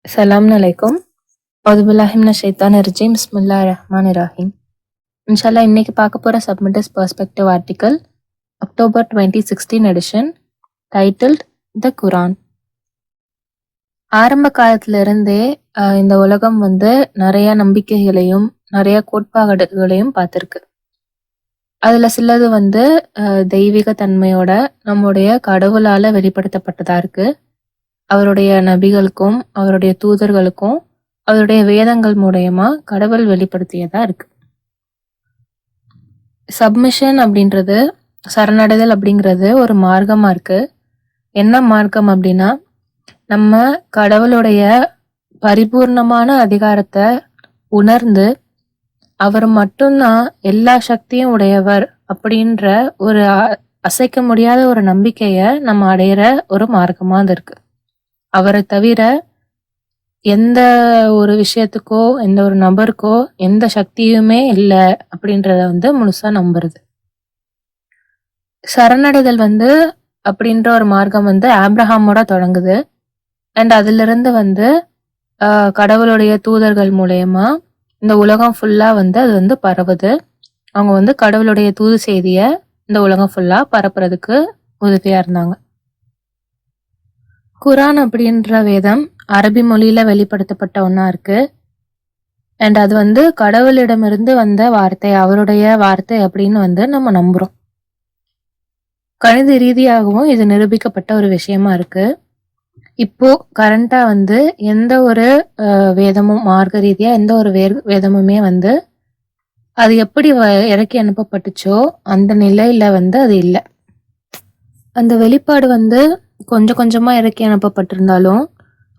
Assalamualaikum. Auzubillahiminash-shaytanir-rajim. Bismillahir-rahmanir-rahim. இன்ஷால்லா இன்னைக்கு பார்க்க போற submitters perspective article October 2016 edition titled the Quran. ஆரம்ப காலத்துல இருந்தே இந்த உலகம் நிறைய நம்பிக்கைகளையும் நிறைய கோட்பாடுகளையும் பார்த்திருக்கு. அதுல சிலது தெய்வீக தன்மையோட நம்முடைய கடவுளால வெளிப்படுத்தப்பட்டதா இருக்கு. அவருடைய நபிகளுக்கும் அவருடைய தூதர்களுக்கும் அவருடைய வேதங்கள் மூலயமா கடவுள் வெளிப்படுத்தியதா இருக்கு. சப்மிஷன் அப்படின்றது, சரணடைதல் அப்படிங்கிறது ஒரு மார்க்கமா இருக்கு. என்ன மார்க்கம் அப்படின்னா, நம்ம கடவுளுடைய பரிபூர்ணமான அதிகாரத்தை உணர்ந்து அவர் மட்டும்தான் எல்லா சக்தியும் உடையவர் அப்படின்ற ஒரு அசைக்க முடியாத ஒரு நம்பிக்கைய நம்ம அடையிற ஒரு மார்க்கமா இருக்கு. அவரை தவிர எந்த ஒரு விஷயத்துக்கோ எந்த ஒரு நபருக்கோ எந்த சக்தியுமே இல்லை அப்படின்றத முழுசா நம்புறது. சரணடைதல் அப்படின்ற ஒரு மார்க்கம் ஆப்ரஹாமோட தொடங்குது. அண்ட் அதுல இருந்து கடவுளுடைய தூதர்கள் மூலயமா இந்த உலகம் ஃபுல்லா அது பரவுது. அவங்க கடவுளுடைய தூது செய்திய இந்த உலகம் ஃபுல்லா பரப்புறதுக்கு உதவியா இருந்தாங்க. குரான் அப்படின்ற வேதம் அரபி மொழியில வெளிப்படுத்தப்பட்ட ஒன்னா இருக்கு. அண்ட் அது கடவுளிடமிருந்து வந்த வார்த்தை, அவருடைய வார்த்தை அப்படின்னு நம்ம நம்புறோம். கணித ரீதியாகவும் இது நிரூபிக்கப்பட்ட ஒரு விஷயமா இருக்கு. இப்போ கரண்டா எந்த ஒரு வேதமும் மார்க்க ரீதியா எந்த ஒரு வேதமுமே அது எப்படி இறக்கி அனுப்பப்பட்டுச்சோ அந்த நிலையில அது இல்லை. அந்த வெளிப்பாடு கொஞ்சம் கொஞ்சமா இறக்கி அனுப்பப்பட்டிருந்தாலும்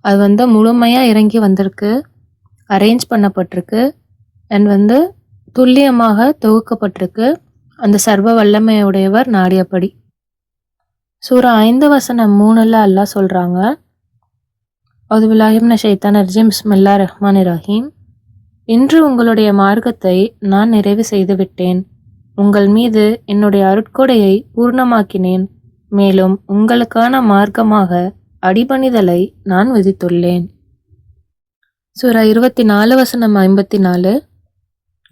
அது முழுமையா இறங்கி வந்திருக்கு, அரேஞ்ச் பண்ணப்பட்டிருக்கு அண்ட் துல்லியமாக தொகுக்கப்பட்டிருக்கு அந்த சர்வ வல்லமையுடையவர் நாடியபடி. சூரா 5:3 அல்லாஹ் சொல்றாங்க, அவுதுபில்லாஹிமினஷ்-ஷைத்தானிர்-ரஜீம். பிஸ்மில்லாஹிர்-ரஹ்மானிர்-ரஹீம். இன்று உங்களுடைய மார்க்கத்தை நான் நிறைவு செய்து விட்டேன். உங்கள் மீது என்னுடைய அருட்கொடையை பூர்ணமாக்கினேன். மேலும் உங்களுக்கான மார்க்கமாக அடிபணிதலை நான் விதித்துள்ளேன். சூரா 24:54.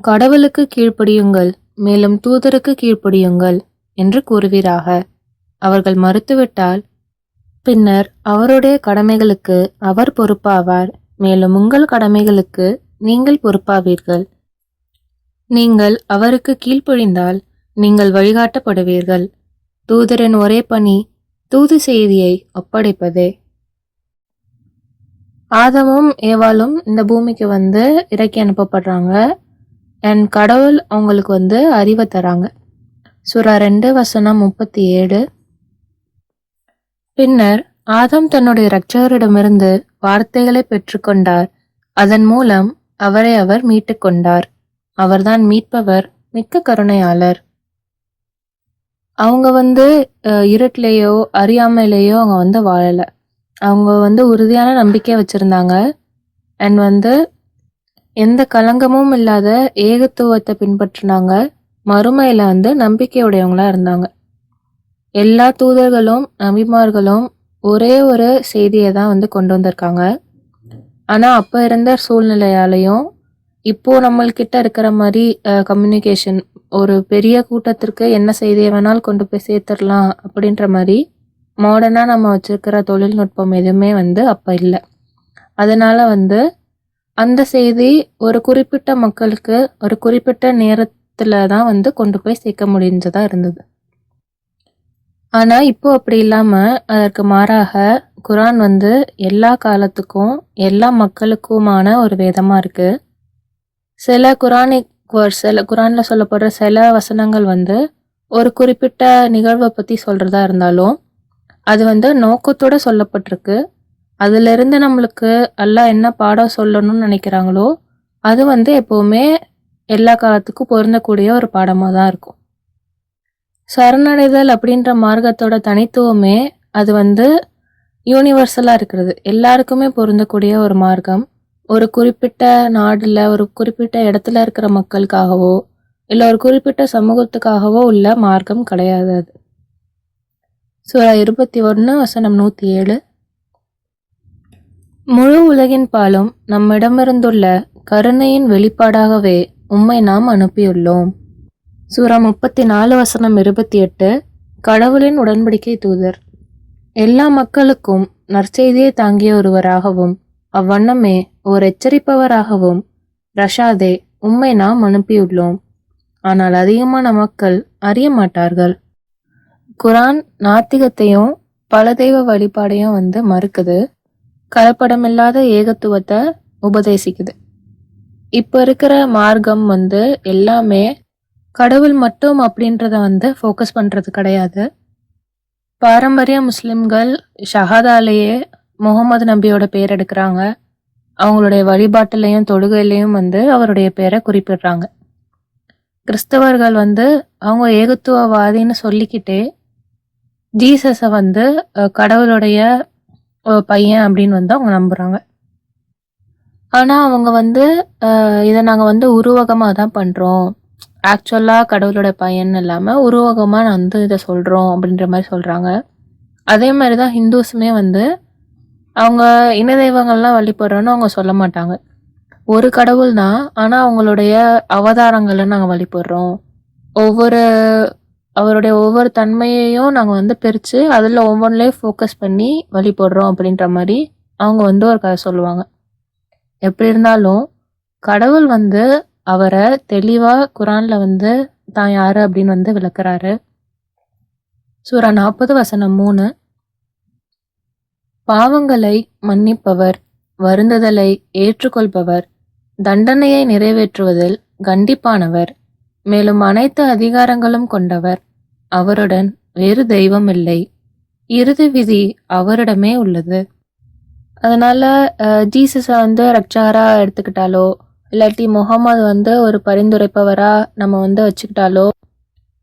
கடவுளுக்கு கீழ்ப்படியுங்கள், மேலும் தூதருக்கு கீழ்ப்படியுங்கள் என்று கூறுவீராக. அவர்கள் மறுத்துவிட்டால் பின்னர் அவருடைய கடமைகளுக்கு அவர் பொறுப்பாவார், மேலும் உங்கள் கடமைகளுக்கு நீங்கள் பொறுப்பாவீர்கள். நீங்கள் அவருக்கு கீழ்ப்படிந்தால் நீங்கள் வழிகாட்டப்படுவீர்கள். தூதரின் ஒரே பணி தூது செய்தியை ஒப்படைப்பதே. ஆதமும் ஏவாளும் இந்த பூமிக்கு இறக்கி அனுப்பப்படுறாங்க. அண்ட் கடவுள் அவங்களுக்கு அறிவை தராங்க. சூரா 2:37. பின்னர் ஆதம் தன்னுடைய இரட்சகரிடமிருந்து வார்த்தைகளை பெற்றுக்கொண்டார். அதன் மூலம் அவரை அவர் மீட்டு கொண்டார். அவர்தான் மீட்பவர், மிக்க கருணையாளர். அவங்க இருட்டிலேயோ அறியாமையிலேயோ அவங்க வாழல. அவங்க உறுதியான நம்பிக்கை வச்சிருந்தாங்க. அண்ட் எந்த கலங்கமும் இல்லாத ஏகத்துவத்தை பின்பற்றினாங்க. மறுமையில நம்பிக்கையுடையவங்களா இருந்தாங்க. எல்லா தூதர்களும் நபிமார்களும் ஒரே ஒரு செய்தியை தான் கொண்டு வந்திருக்காங்க. ஆனா அப்ப இருந்த சூழ்நிலையாலையும் இப்போ நம்மள்கிட்ட இருக்கிற மாதிரி கம்யூனிகேஷன், ஒரு பெரிய கூட்டத்திற்கு என்ன செய்தியை வேணாலும் கொண்டு போய் சேர்த்துடலாம் அப்படின்ற மாதிரி மாடர்னா நம்ம வச்சிருக்கிற தொழில்நுட்பம் எதுவுமே அப்ப இல்லை. அதனால அந்த செய்தி ஒரு குறிப்பிட்ட மக்களுக்கு ஒரு குறிப்பிட்ட நேரத்துல தான் கொண்டு போய் சேர்க்க முடிஞ்சதா இருந்தது. ஆனா இப்போ அப்படி இல்லாம அதற்கு மாறாக குரான் எல்லா காலத்துக்கும் எல்லா மக்களுக்குமான ஒரு வேதமா இருக்கு. சில குரான்ல சொல்லப்படுற சில வசனங்கள் ஒரு குறிப்பிட்ட நிகழ்வை பத்தி சொல்றதா இருந்தாலும் அது நோக்கத்தோட சொல்லப்பட்டிருக்கு. அதுல இருந்து நம்மளுக்கு அல்லாஹ் என்ன பாடம் சொல்லணும்னு நினைக்கிறாங்களோ அது எப்பவுமே எல்லா காலத்துக்கும் பொருந்தக்கூடிய ஒரு பாடமா தான் இருக்கும். சரணடைதல் அப்படின்ற மார்க்கத்தோட தனித்துவமே அது யூனிவர்சலா இருக்கிறது, எல்லாருக்குமே பொருந்தக்கூடிய ஒரு மார்க்கம். ஒரு குறிப்பிட்ட நாடுல ஒரு குறிப்பிட்ட இடத்துல இருக்கிற மக்களுக்காகவோ இல்லை ஒரு குறிப்பிட்ட சமூகத்துக்காகவோ உள்ள மார்க்கம் கிடையாது அது. சூரா 21:107. முழு உலகின் பாலும் நம்மிடமிருந்துள்ள கருணையின் வெளிப்பாடாகவே உம்மை நாம் அனுப்பியுள்ளோம். சூரா 34:28. கடவுளின் உடன்படிக்கை தூதர். எல்லா மக்களுக்கும் நற்செய்தியை தாங்கிய ஒருவராகவும் அவ்வண்ணமே ஓர் எச்சரிப்பவராகவும் ரஷாதே உம்மை நாம் அனுப்பியுள்ளோம். ஆனால் அதிகமான மக்கள் அறிய மாட்டார்கள். குரான் நாத்திகத்தையும் பல தெய்வ வழிபாடையும் மறுக்குது. கலப்படமில்லாத ஏகத்துவத்தை உபதேசிக்குது. இப்ப இருக்கிற மார்க்கம் எல்லாமே கடவுள் மட்டும் அப்படின்றத ஃபோக்கஸ் பண்றது கிடையாது. பாரம்பரிய முஸ்லிம்கள் ஷஹாதாலேயே முகமது நபியோட பேர் எடுக்கிறாங்க. அவங்களுடைய வழிபாட்டிலையும் தொழுகையிலையும் அவருடைய பேரை குறிப்பிடுறாங்க. கிறிஸ்தவர்கள் அவங்க ஏகத்துவவாதின்னு சொல்லிக்கிட்டே ஜீசஸை கடவுளுடைய பையன் அப்படின்னு அவங்க நம்புறாங்க. ஆனா அவங்க இதை நாங்க உருவகமா தான் பண்றோம், ஆக்சுவலா கடவுளோட பையன் இல்லாம உருவகமா நான் இதை சொல்றோம் அப்படின்ற மாதிரி சொல்றாங்க. அதே மாதிரிதான் ஹிந்துஸுமே அவங்க இன தெய்வங்கள்லாம் வழிபடுறோன்னு அவங்க சொல்ல மாட்டாங்க. ஒரு கடவுள் தான், ஆனா அவங்களுடைய அவதாரங்களை நாங்க வழிபடுறோம். அவருடைய ஒவ்வொரு தன்மையையும் நாங்க பிரிச்சு அதுல ஒவ்வொன்றிலையும் ஃபோக்கஸ் பண்ணி வழிபடுறோம் அப்படின்ற மாதிரி அவங்க ஒரு கதை சொல்லுவாங்க. எப்படி இருந்தாலும் கடவுள் அவரை தெளிவா குரான்ல தான் யாரு அப்படின்னு விளக்குறாரு. சூரா 40:3. பாவங்களை மன்னிப்பவர், வருந்துதலை ஏற்றுக்கொள்பவர், தண்டனையை நிறைவேற்றுவதில் கண்டிப்பானவர், மேலும் அனைத்து அதிகாரங்களும் கொண்டவர், அவருடன் வேறு தெய்வம் இல்லை, இறுதி விதி அவரிடமே உள்ளது. அதனால ஜீசஸை ரட்சகரா எடுத்துக்கிட்டாலோ இல்லாட்டி முகமது ஒரு பரிந்துரைப்பவரா நம்ம வச்சுக்கிட்டாலோ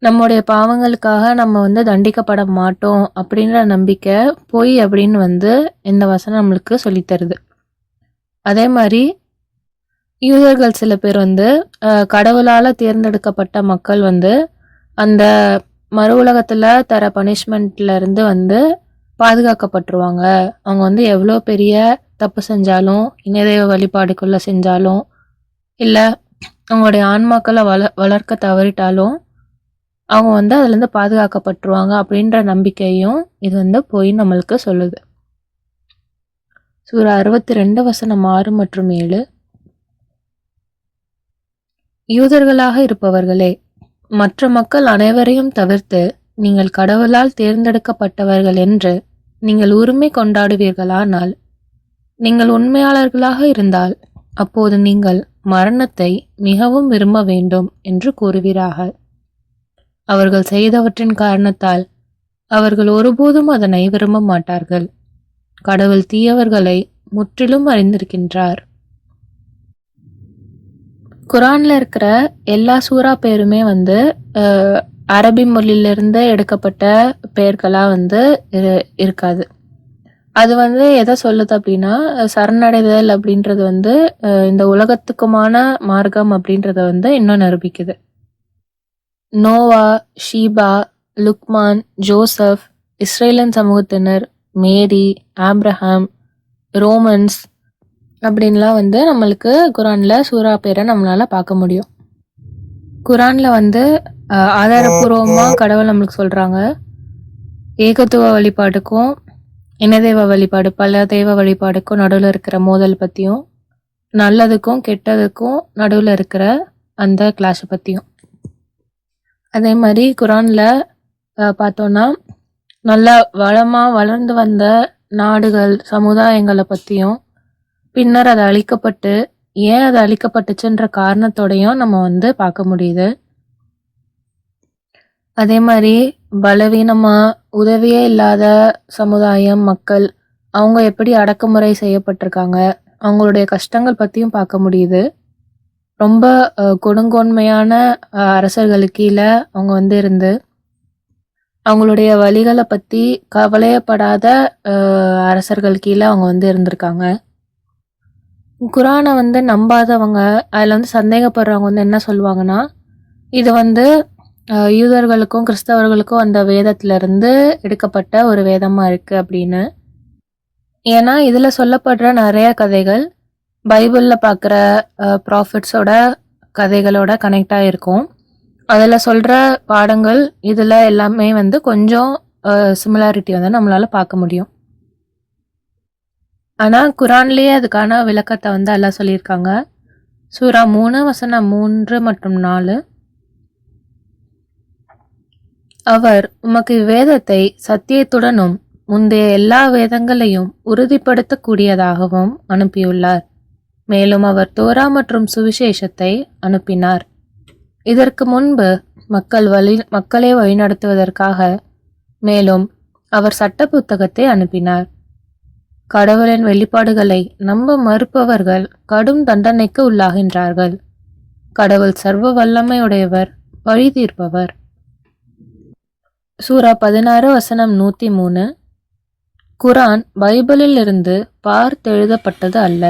நம்முடைய பாவங்களுக்காக நம்ம தண்டிக்கப்பட மாட்டோம் அப்படின்ற நம்பிக்கை பொய் அப்படின்னு இந்த வசனம் நம்மளுக்கு சொல்லித்தருது. அதே மாதிரி யூதர்கள் சில பேர் கடவுளால தேர்ந்தெடுக்கப்பட்ட மக்கள் அந்த மறு உலகத்துல தர பனிஷ்மெண்ட்ல இருந்து பாதுகாக்கப்பட்டுருவாங்க. அவங்க எவ்வளோ பெரிய தப்பு செஞ்சாலும், இணைதெய்வ வழிபாடுக்குள்ள செஞ்சாலும், இல்ல அவங்களுடைய ஆன்மாக்களை வளர்க்க தவறிட்டாலும் அவங்க அதுல இருந்து பாதுகாக்கப்பட்டுருவாங்க அப்படின்ற நம்பிக்கையும் இது போய் நம்மளுக்கு சொல்லுது. சூரா 62:6 மற்றும் 7. யூதர்களாக இருப்பவர்களே, மற்ற மக்கள் அனைவரையும் தவிர்த்து நீங்கள் கடவுளால் தேர்ந்தெடுக்கப்பட்டவர்கள் என்று நீங்கள் உரிமை கொண்டாடுவீர்களானால், நீங்கள் உண்மையாளர்களாக இருந்தால் அப்போது நீங்கள் மரணத்தை மிகவும் விரும்ப வேண்டும் என்று கூறுவீராக. அவர்கள் செய்தவற்றின் காரணத்தால் அவர்கள் ஒருபோதும் அதனை விரும்ப மாட்டார்கள். கடவுள் தீயவர்களை முற்றிலும் அறிந்திருக்கின்றார். குரான்ல இருக்கிற எல்லா சூறா பேருமே அரபி மொழியிலிருந்து எடுக்கப்பட்ட பெயர்களா இருக்காது. அது எதை சொல்லுது அப்படின்னா, சரணடைதல் அப்படின்றது இந்த உலகத்துக்குமான மார்க்கம் அப்படின்றத இன்னும் நிரூபிக்குது. நோவா, ஷீபா, லுக்மான், ஜோசப், இஸ்ரேலின் சமூகத்தினர், மேரி, ஆப்ரஹாம், ரோமன்ஸ் அப்படின்லாம் நம்மளுக்கு குரான்ல சூறா பேரை நம்மளால பார்க்க முடியும். குரான்ல ஆதாரபூர்வமா கடவுள் நம்மளுக்கு சொல்றாங்க, ஏகத்துவ வழிபாட்டுக்கும் இனதெய்வ வழிபாடு, பல தெய்வ வழிபாடுக்கும் நடுவில் இருக்கிற மோதல் பத்தியும், நல்லதுக்கும் கெட்டதுக்கும் நடுவில் இருக்கிற அந்த கிளாஷை பத்தியும். அதே மாதிரி குரான்ல பார்த்தோம்னா நல்லா வளமா வளர்ந்து வந்த நாடுகள், சமுதாயங்களை பத்தியும், பின்னர் அது அழிக்கப்பட்டு ஏன் அது அழிக்கப்பட்டுச்சுன்ற காரணத்தோடையும் நம்ம பார்க்க முடியுது. அதே மாதிரி பலவீனமா உதவியே இல்லாத சமுதாயம், மக்கள், அவங்க எப்படி அடக்குமுறை செய்யப்பட்டிருக்காங்க, அவங்களுடைய கஷ்டங்கள் பத்தியும் பார்க்க முடியுது. ரொம்ப கொடுங்கோன்மையான அரசர்களுக்கு கீழே அவங்க இருந்து அவங்களுடைய வழிகளை பத்தி கவலையப்படாத அரசர்கள் கீழே அவங்க இருந்திருக்காங்க. குரானை நம்பாதவங்க, அதுல சந்தேகப்படுறவங்க என்ன சொல்லுவாங்கன்னா, இது யூதர்களுக்கும் கிறிஸ்தவர்களுக்கும் அந்த வேதத்துல இருந்து எடுக்கப்பட்ட ஒரு வேதமா இருக்கு அப்படின்னு. ஏன்னா இதில் சொல்லப்படுற நிறைய கதைகள் பைபிளில் பார்க்குற ப்ராஃபிட்ஸோட கதைகளோட கனெக்ட் ஆகிருக்கும். அதில் சொல்கிற பாடங்கள் இதில் எல்லாமே வந்து கொஞ்சம் சிமிலாரிட்டி வந்து நம்மளால் பார்க்க முடியும். ஆனால் குரான்லேயே அதுக்கான விளக்கத்தை வந்து எல்லாம் சொல்லியிருக்காங்க. சூரா 3 வசனம் 3 மற்றும் 4. அவர் உமக்கு வேதத்தை சத்தியத்துடனும் முந்தைய எல்லா வேதங்களையும் உறுதிப்படுத்தக்கூடியதாகவும் அனுப்பியுள்ளார். மேலும் அவர் தோரா மற்றும் சுவிசேஷத்தை அனுப்பினார். இதற்கு முன்பு மக்களை வழிநடத்துவதற்காக. மேலும் அவர் சட்ட புத்தகத்தை அனுப்பினார். கடவுளின் வெளிப்பாடுகளை நம்ப மறுப்பவர்கள் கடும் தண்டனைக்கு உள்ளாகின்றார்கள். கடவுள் சர்வ வல்லமையுடையவர், பழி தீர்ப்பவர். சூரா 16 வசனம் 103. குரான் பைபிளில் இருந்து பார்த்தெழுதப்பட்டது அல்ல.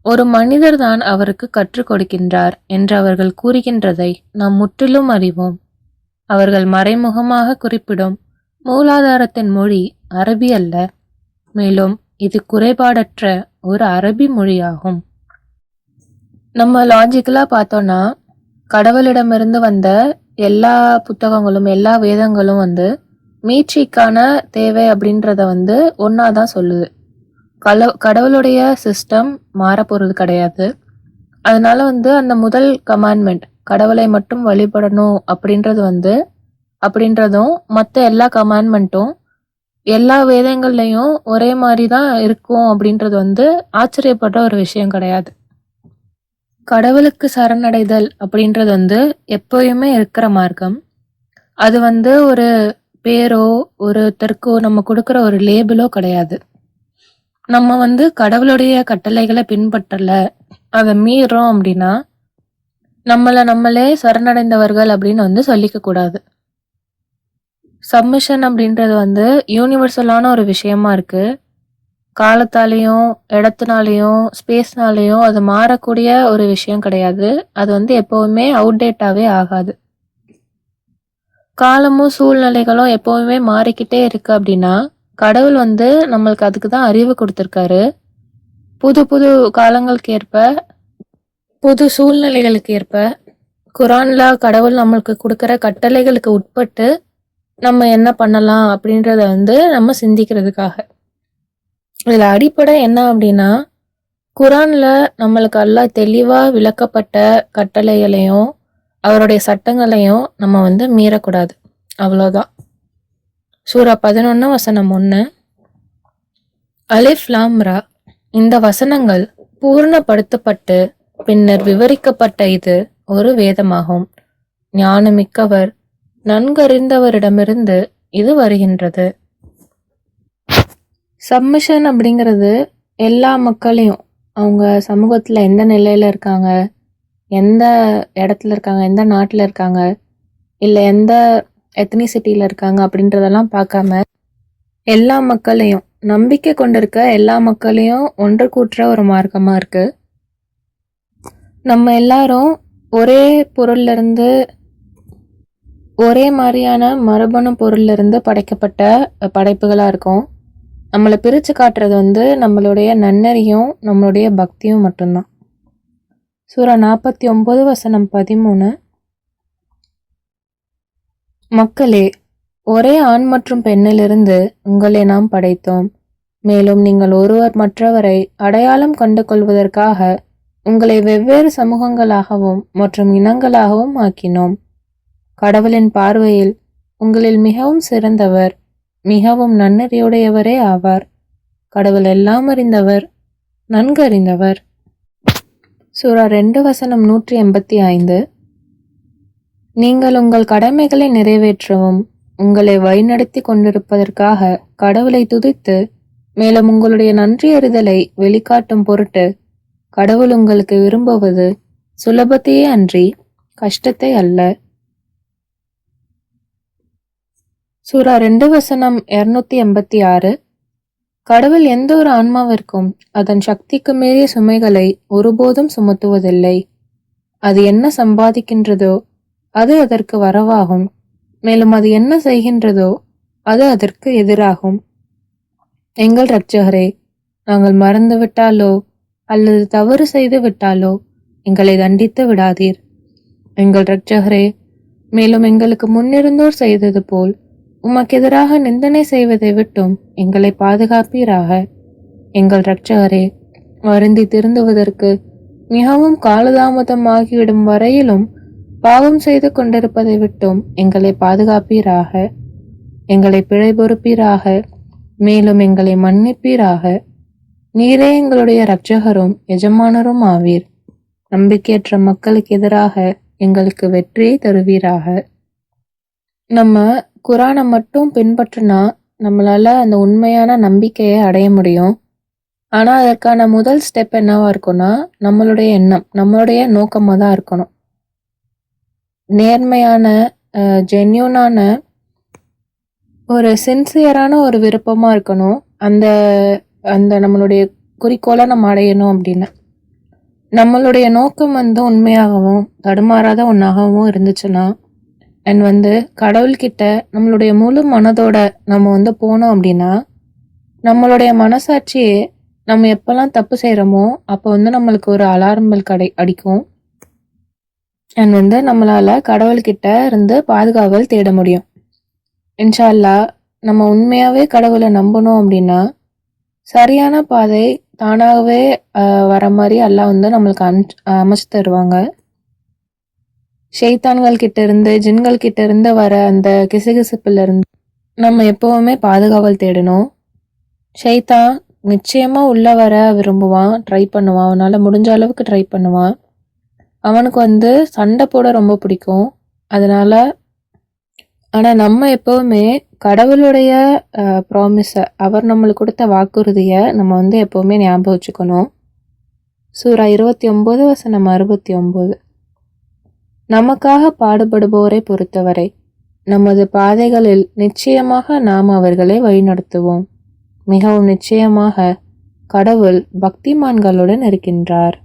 ஒரு மனிதர் தான் அவருக்கு கற்றுக் கொடுக்கின்றார் என்று அவர்கள் கூறுகின்றதை நாம் முற்றிலும் அறிவோம். அவர்கள் மறைமுகமாக குறிப்பிடும் மூலாதாரத்தின் மொழி அரபி அல்ல. மேலும் இது குறைபாடற்ற ஒரு அரபி மொழியாகும். நம்ம லாஜிக்கலாக பார்த்தோன்னா கடவுளிடமிருந்து வந்த எல்லா புத்தகங்களும் எல்லா வேதங்களும் வந்து மீட்சிக்கான தேவை அப்படின்றத வந்து ஒன்றா தான் சொல்லுது. கடவுளுடைய சிஸ்டம் மாறப்போகிறது கிடையாது. அதனால வந்து அந்த முதல் கமாண்ட்மெண்ட் கடவுளை மட்டும் வழிபடணும் அப்படின்றதும் மற்ற எல்லா கமாண்ட்மெண்ட்டும் எல்லா வேதங்கள்லையும் ஒரே மாதிரி தான் இருக்கும் அப்படின்றது வந்து ஆச்சரியப்படுற ஒரு விஷயம் கிடையாது. கடவுளுக்கு சரணடைதல் அப்படின்றது வந்து எப்போயுமே இருக்கிற மார்க்கம். அது வந்து ஒரு பேரோ ஒருத்தருக்கோ நம்ம கொடுக்குற ஒரு லேபிளோ கிடையாது. நம்ம வந்து கடவுளுடைய கட்டளைகளை பின்பற்றல, அதை மீறோம் அப்படின்னா நம்மளே சரணடைந்தவர்கள் அப்படின்னு வந்து சொல்லிக்க கூடாது. சப்மிஷன் அப்படின்றது வந்து யூனிவர்சலான ஒரு விஷயமா இருக்கு. காலத்தாலேயும் இடத்தினாலேயும் ஸ்பேஸ்னாலேயும் அது மாறக்கூடிய ஒரு விஷயம் கிடையாது. அது வந்து எப்போவுமே அவுடேட்டாவே ஆகாது. காலமும் சூழ்நிலைகளும் எப்போவுமே மாறிக்கிட்டே இருக்கு அப்படின்னா கடவுள் வந்து நம்மளுக்கு அதுக்கு தான் அறிவு கொடுத்துருக்காரு. புது புது காலங்களுக்கு ஏற்ப புது சூழ்நிலைகளுக்கு ஏற்ப குரான்ல கடவுள் நம்மளுக்கு கொடுக்குற கட்டளைகளுக்கு உட்பட்டு நம்ம என்ன பண்ணலாம் அப்படின்றத வந்து நம்ம சிந்திக்கிறதுக்காக. இதில் அடிப்படை என்ன அப்படின்னா குரான்ல நம்மளுக்கு எல்லாம் தெளிவாக விளக்கப்பட்ட கட்டளைகளையும் அவருடைய சட்டங்களையும் நம்ம வந்து மீறக்கூடாது, அவ்வளோதான். சூரா 11 வசனம் 1. அலிஃப் லாம் ரா. இந்த வசனங்கள் பூர்ணப்படுத்தப்பட்டு பின்னர் விவரிக்கப்பட்ட இது ஒரு வேதமாகும். ஞானமிக்கவர் நன்கறிந்தவரிடமிருந்து இது வருகின்றது. சப்மிஷன் அப்படிங்கிறது எல்லா மக்களையும் அவங்க சமூகத்தில் எந்த நிலையில் இருக்காங்க, எந்த இடத்துல இருக்காங்க, எந்த நாட்டில் இருக்காங்க, இல்லை எந்த எத்னிசிட்டியில் இருக்காங்க அப்படின்றதெல்லாம் பார்க்காம எல்லா மக்களையும் நம்பிக்கை கொண்டிருக்க எல்லா மக்களையும் ஒன்று கூட்டுற ஒரு மார்க்கமாக இருக்குது. நம்ம எல்லாரும் ஒரே பொருள்லேருந்து ஒரே மாதிரியான மரபணு பொருள்லேருந்து படைக்கப்பட்ட படைப்புகளாக இருக்கும். நம்மளை பிரித்து காட்டுறது வந்து நம்மளுடைய நன்னறியும் நம்மளுடைய பக்தியும் மட்டும்தான். சூரா 49 வசனம் 13. மக்களே, ஒரே ஆண் மற்றும் பெண்ணிலிருந்து உங்களை நாம் படைத்தோம். மேலும் நீங்கள் ஒருவர் மற்றவரை அடையாளம் கண்டு கொள்வதற்காக உங்களை வெவ்வேறு சமூகங்களாகவும் மற்றும் இனங்களாகவும் ஆக்கினோம். கடவுளின் பார்வையில் உங்களில் மிகவும் சிறந்தவர் மிகவும் நன்னறியுடையவரே ஆவார். கடவுள் எல்லாம் அறிந்தவர், நன்கு அறிந்தவர். சூரா 2 வசனம் 185. நீங்கள் உங்கள் கடமைகளை நிறைவேற்றவும் உங்களை வழிநடத்தி கொண்டிருப்பதற்காக கடவுளை துதித்து மேலும் உங்களுடைய நன்றியறிதலை வெளிக்காட்டும் பொருட்டு கடவுள் உங்களுக்கு விரும்புவது சுலபத்தையே அன்றி கஷ்டத்தை அல்ல. சூரா 2 வசனம் 286. கடவுள் எந்த ஒரு ஆன்மாவிற்கும் அதன் சக்திக்கு மீறிய சுமைகளை ஒருபோதும் சுமத்துவதில்லை. அது என்ன சம்பாதிக்கின்றதோ அது அதற்கு வரவாகும். மேலும் அது என்ன செய்கின்றதோ அது அதற்கு எதிராகும். எங்கள் இரட்சகரே, நாங்கள் மறந்து விட்டாலோ அல்லது தவறு செய்து விட்டாலோ எங்களை தண்டித்து விடாதீர். எங்கள் இரட்சகரே, மேலும் எங்களுக்கு முன்னிருந்தோர் செய்தது போல் உமக்கு எதிராக நிந்தனை செய்வதை விட்டும் எங்களை பாதுகாப்பீராக. எங்கள் இரட்சகரே, வருந்தி திருந்துவதற்கு மிகவும் காலதாமதமாகிவிடும் வரையிலும் பாவம் செய்து கொண்டிருப்பதை விட்டும் எங்களை பாதுகாப்பீராக. எங்களை பிழை பொறுப்பீராக, மேலும் எங்களை மன்னிப்பீராக. நீரே எங்களுடைய இரட்சகரும் எஜமானரும் ஆவீர். நம்பிக்கையற்ற மக்களுக்கு எதிராக எங்களுக்கு வெற்றியை தருவீராக. நம்ம குரானை மட்டும் பின்பற்றினா நம்மளால அந்த உண்மையான நம்பிக்கையை அடைய முடியும். ஆனா அதற்கான முதல் ஸ்டெப் என்னவா இருக்கும்னா, நம்மளுடைய எண்ணம், நம்மளுடைய நோக்கமாக தான் இருக்கணும். நேர்மையான ஜென்யூனான ஒரு சின்சியரான ஒரு விருப்பமா இருக்கணும். அந்த அந்த நம்மளுடைய குறிக்கோளை நம்ம அடையணும் அப்படின்னு நம்மளுடைய நோக்கம் உண்மையாகவும் தடுமாறாத ஒன்றாகவும் இருந்துச்சுன்னா, அண்ட் கடவுள்கிட்ட நம்மளுடைய முழு மனதோட நம்ம போனோம் அப்படின்னா, நம்மளுடைய மனசாட்சியே நம்ம எப்பெல்லாம் தப்பு செய்கிறோமோ அப்போ நம்மளுக்கு ஒரு அலாரம் பெல் அடிக்கும். அண்ட் நம்மளால கடவுள்கிட்ட இருந்து பாதுகாவல் தேட முடியும். இன்ஷா அல்லாஹ் நம்ம உண்மையாகவே கடவுளை நம்பணும் அப்படின்னா சரியான பாதை தானாகவே வர மாதிரி அல்லாஹ் நம்மளுக்கு அமைச்சு தருவாங்க. ஷைத்தான்கள் கிட்ட இருந்து ஜின்கள் கிட்ட இருந்து வர அந்த கிசுகிசுப்புல இருந்து நம்ம எப்பவுமே பாதுகாவல் தேடணும். ஷைத்தான் நிச்சயமா உள்ள வர விரும்புவான், ட்ரை பண்ணுவான், அவனால முடிஞ்ச அளவுக்கு ட்ரை பண்ணுவான். அவனுக்கு சண்டை போட ரொம்ப பிடிக்கும். அதனால ஆனால் நம்ம எப்போவுமே கடவுளுடைய ப்ராமிஸை, அவர் நம்மளுக்கு கொடுத்த வாக்குறுதியை நம்ம எப்போவுமே ஞாபகம் வச்சுக்கணும். சூரா 29 வசனம் 69. நமக்காக பாடுபடுபவரை பொறுத்தவரை நமது பாதைகளில் நிச்சயமாக நாம் அவர்களை வழிநடத்துவோம். மிகவும் நிச்சயமாக கடவுள் பக்திமான்களுடன் இருக்கின்றார்.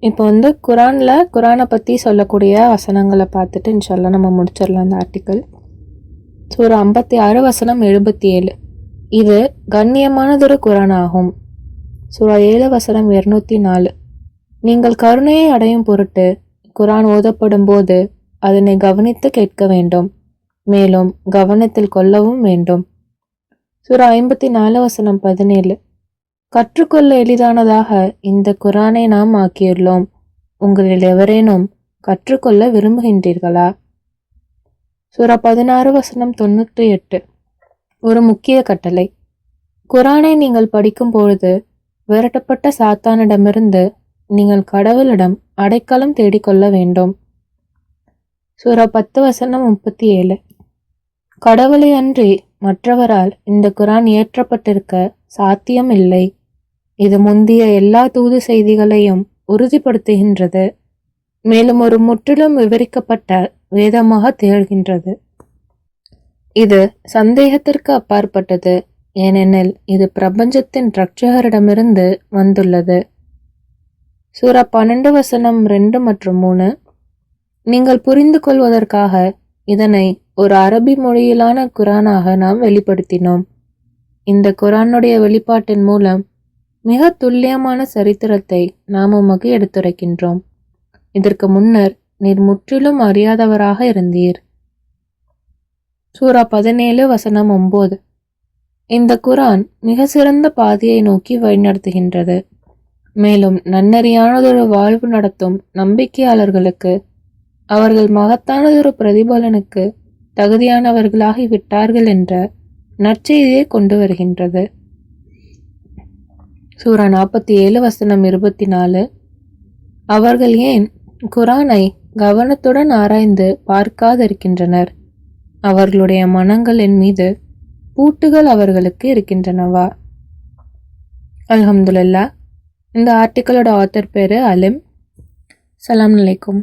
இப்போ குரானை பற்றி சொல்லக்கூடிய வசனங்களை பார்த்துட்டு இன்ஷால்லா நம்ம முடிச்சிடலாம் அந்த ஆர்டிக்கல். சூரா 56 வசனம் 77. இது கண்ணியமானதொரு குரான் ஆகும். சூரா 7 வசனம் 204. நீங்கள் கருணையை அடையும் பொருட்டு குரான் ஓதப்படும் போது அதனை கவனித்து கேட்க வேண்டும், மேலும் கவனத்தில் கொள்ளவும் வேண்டும். சூரா 54 வசனம் 17. கற்றுக்கொள்ள எளிதானதாக இந்த குரானை நாம் ஆக்கியுள்ளோம். உங்களில் எவரேனும் கற்றுக்கொள்ள விரும்புகின்றீர்களா? சூரா 16 வசனம் 98. ஒரு முக்கிய கட்டளை. குரானை நீங்கள் படிக்கும் பொழுது விரட்டப்பட்ட சாத்தானிடமிருந்து நீங்கள் கடவுளிடம் அடைக்கலம் தேடிக்கொள்ள வேண்டும். சூரா 10 வசனம் 37. கடவுளை அன்றி மற்றவரால் இந்த குரான் இயற்றப்பட்டிருக்க சாத்தியம் இல்லை. இது முந்திய எல்லா தூது செய்திகளையும் உறுதிப்படுத்துகின்றது, மேலும் ஒரு முற்றிலும் விவரிக்கப்பட்ட வேதமாக திகழ்கின்றது. இது சந்தேகத்திற்கு அப்பாற்பட்டது, ஏனெனில் இது பிரபஞ்சத்தின் இரட்சகரிடமிருந்து வந்துள்ளது. சூரா 12 வசனம் 2 மற்றும் 3. நீங்கள் புரிந்து கொள்வதற்காக இதனை ஒரு அரபி மொழியிலான குரானாக நாம் வெளிப்படுத்தினோம். இந்த குரானுடைய வெளிப்பாட்டின் மூலம் மிக துல்லியமான சரித்திரத்தை நாம் உமக்கு எடுத்துரைக்கின்றோம். இதற்கு முன்னர் நீர் முற்றிலும் அறியாதவராக இருந்தீர். சூரா 17 வசனம் 9. இந்த குரான் மிக சிறந்த பாதையை நோக்கி வழிநடத்துகின்றது, மேலும் நன்னறியானதொரு வாழ்வு நடத்தும் நம்பிக்கையாளர்களுக்கு அவர்கள் மகத்தானதொரு பிரதிபலனுக்கு தகுதியானவர்களாகி விட்டார்கள் என்ற நற்செய்தியை கொண்டு வருகின்றது. சூரா 47 வசனம் 24. அவர்கள் ஏன் குரானை கவனத்துடன் ஆராய்ந்து பார்க்காதிருக்கின்றனர்? அவர்களுடைய மனங்களின் மீது பூட்டுகள் அவர்களுக்கு இருக்கின்றனவா? அல்ஹம்துலில்லாஹ். இந்த ஆர்டிக்கலோட ஆத்தர் பேரு அலிம். அஸ்ஸலாமு அலைக்கும்.